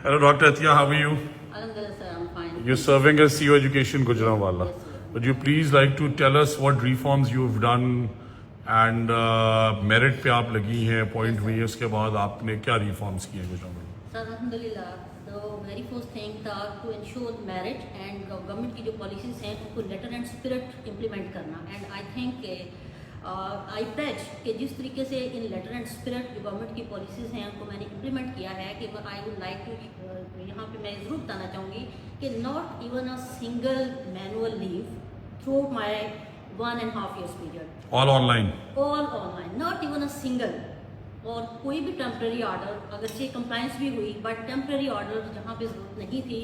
Hello, Dr. Athiya, how are you? Alhamdulillah, sir, I'm fine. You're serving as CEO Education Gujranwala. Yes, sir. Would you please like to tell us what reforms you've done and merit पे आप लगी हैं, appoint हुई हैं, उसके बाद आपने क्या reforms किए हैं Gujranwala? Sir, Alhamdulillah, the very first thing था to ensure merit and government की जो policies हैं उनको letter and spirit implement करना. And I think I pledge कि जिस तरीके से इन letter and spirit जो government की policies हैं उनको मैंने implement किया है कि I would like to यहाँ पे मैं ज़रूर बताना चाहूँगी कि not even a single manual leave throughout my 1.5 years period. All online. All online, not even a single. और कोई भी टेम्प्रेरी ऑर्डर अगर से कंप्लाइंस भी हुई बट टेम्प्रेरी ऑर्डर जहाँ पे जरूरत नहीं थी,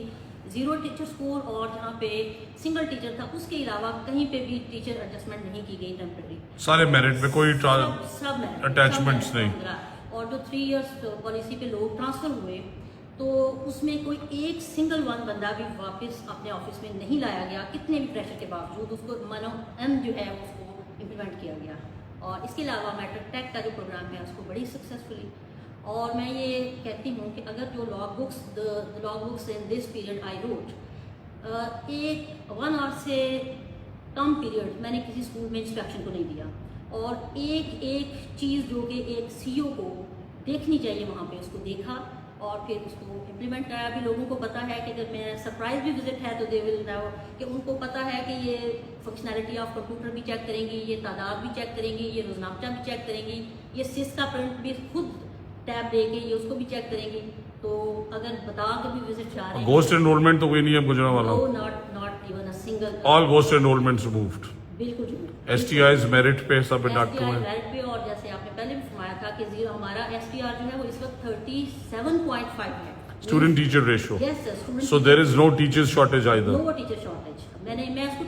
जीरो टीचर स्कोर और जहाँ पे सिंगल टीचर था उसके अलावा कहीं पे भी टीचर एडजस्टमेंट नहीं की गई टेम्प्रेरी. सारे मेरिट पे कोई सब अटैचमेंट्स नहीं. और जो 3 इयर्स पॉलिसी पे लोग ट्रांसफर हुए तो उसमें कोई एक सिंगल वन बंदा भी वापस अपने ऑफिस में नहीं लाया गया, कितने भी प्रेशर के बावजूद उसको मनो जो है उसको इम्प्लीमेंट किया गया. और इसके अलावा मैट्रिक टेक का जो प्रोग्राम है उसको बड़ी सक्सेसफुली. और मैं ये कहती हूँ कि अगर जो log books in this period I wrote, एक 1 आवर से कम पीरियड मैंने किसी स्कूल में इंस्पेक्शन को नहीं दिया. और एक चीज़ जो कि एक सीईओ को देखनी चाहिए वहाँ पे उसको देखा और फिर उसको इम्प्लीमेंट कराया. भी लोगों को पता है कि अगर मेरा सरप्राइज भी विजिट है तो दे विल नो कि उनको पता है कि ये फंक्शनैलिटी ऑफ कंप्यूटर भी चेक करेंगी, ये तादाद भी चेक करेंगी, ये रोजनामा भी चेक करेंगी, ये सिस का प्रिंट भी खुद टैब देके ये उसको भी चेक करेंगी. तो अगर बता के भी विजिट जा रहे हैं. Ghost enrollment तो कोई नहीं है Gujranwala. No, not even a single. All ghost enrollments removed. बिल्कुल. STIs मेरिट पे सब डिडक्ट हुए. मेरिट पे. और जैसे आपने पहले भी फरमाया था कि जीरो हमारा STR जो है वो इस वक्त 37.5 है. Student teacher ratio. Yes sir. Student So there is no teachers shortage either. No teacher shortage. मैं इसको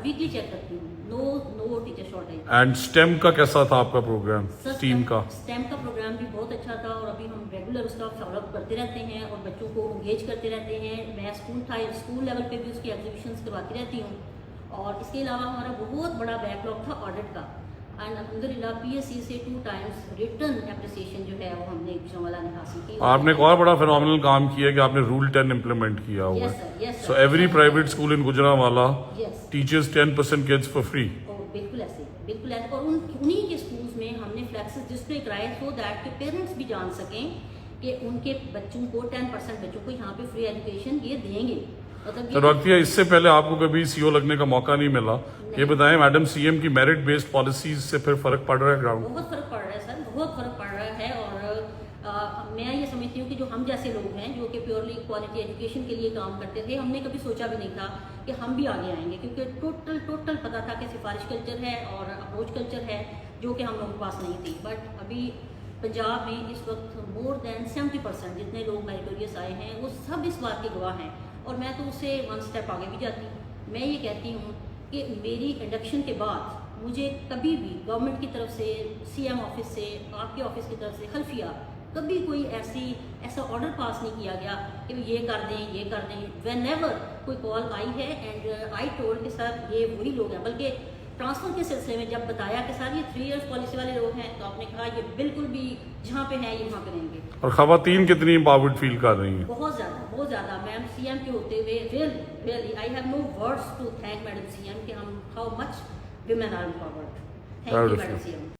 वीकली चेक करती हूँ. No teacher shortage. And STEM का कैसा था आपका प्रोग्राम? STEAM का? STEM का प्रोग्राम भी बहुत अच्छा था और अभी हम रेगुलर उसका फॉलोअप करते रहते हैं और बच्चों को एंगेज करते रहते हैं. मैं स्कूल लेवल पे भी उसकी एग्जीबिशंस करवाती रहती हूँ. और इसके अलावा हमारा बहुत बड़ा बैकलॉग था ऑडिट का. एंड अल्हम्दुलिल्लाह PSC से 2 टाइम्स रिटर्न एप्रिसिएशन जो है वो हमने गुजरांवाला ने हासिल की. आपने एक और बड़ा फिनोमिनल काम किया कि आपने रूल 10 इम्प्लीमेंट किया हुआ है. So every private school in Gujranwala teachers 10% kids for free. बिल्कुल ऐसे. और उन्हीं के स्कूल्स में हमने फ्लैक्सेस डिस्प्ले कराए सो दैट के पेरेंट्स भी जान सकें कि उनके बच्चों को 10% बच्चों को यहाँ पे फ्री एजुकेशन ये देंगे. तो डॉक्टर इससे पहले आपको कभी सीईओ लगने का मौका नहीं मिला. ये बताएं मैडम, सीएम की मेरिट बेस्ड पॉलिसीज से फिर फर्क पड़ रहा है ग्राउंड? बहुत फर्क पड़ रहा है सर, बहुत फर्क पड़ रहा है. और मैं ये समझती हूँ कि जो हम जैसे लोग हैं जो कि प्योरली क्वालिटी एजुकेशन के लिए काम करते थे, हमने कभी सोचा भी नहीं था कि हम भी आगे आएंगे. क्योंकि टोटल पता था कि सिफारिश कल्चर है और अप्रोच कल्चर है जो कि हम लोगों के पास नहीं थी. बट अभी पंजाब में इस वक्त मोर देन 70% जितने लोग मेरिटोरियस आए हैं वो सब इस बात के गवाह हैं. और मैं तो उससे 1 स्टेप आगे भी जाती हूँ. मैं ये कहती हूँ कि मेरी इंडक्शन के बाद मुझे कभी भी गवर्नमेंट की तरफ से, CM ऑफिस से, आपके ऑफिस की तरफ से खल्फिया कभी कोई ऐसा ऑर्डर पास नहीं किया गया कि ये कर दें. व्हेनेवर कोई कॉल आई है एंड आई टोल्ड कि सर ये वही लोग हैं. बल्कि ट्रांसफर के सिलसिले में जब बताया कि सर ये 3 इयर्स पॉलिसी वाले लोग हैं तो आपने कहा ये बिल्कुल भी जहाँ पे हैं ये वहाँ पे रहेंगे. और खवातीन कितनी एम्पावर्ड फील कर रही हैं? बहुत ज़्यादा. मैम CM के होते हुए really I have no words to thank madam CM कि हम how much women are empowered. Thank you, Madam CM.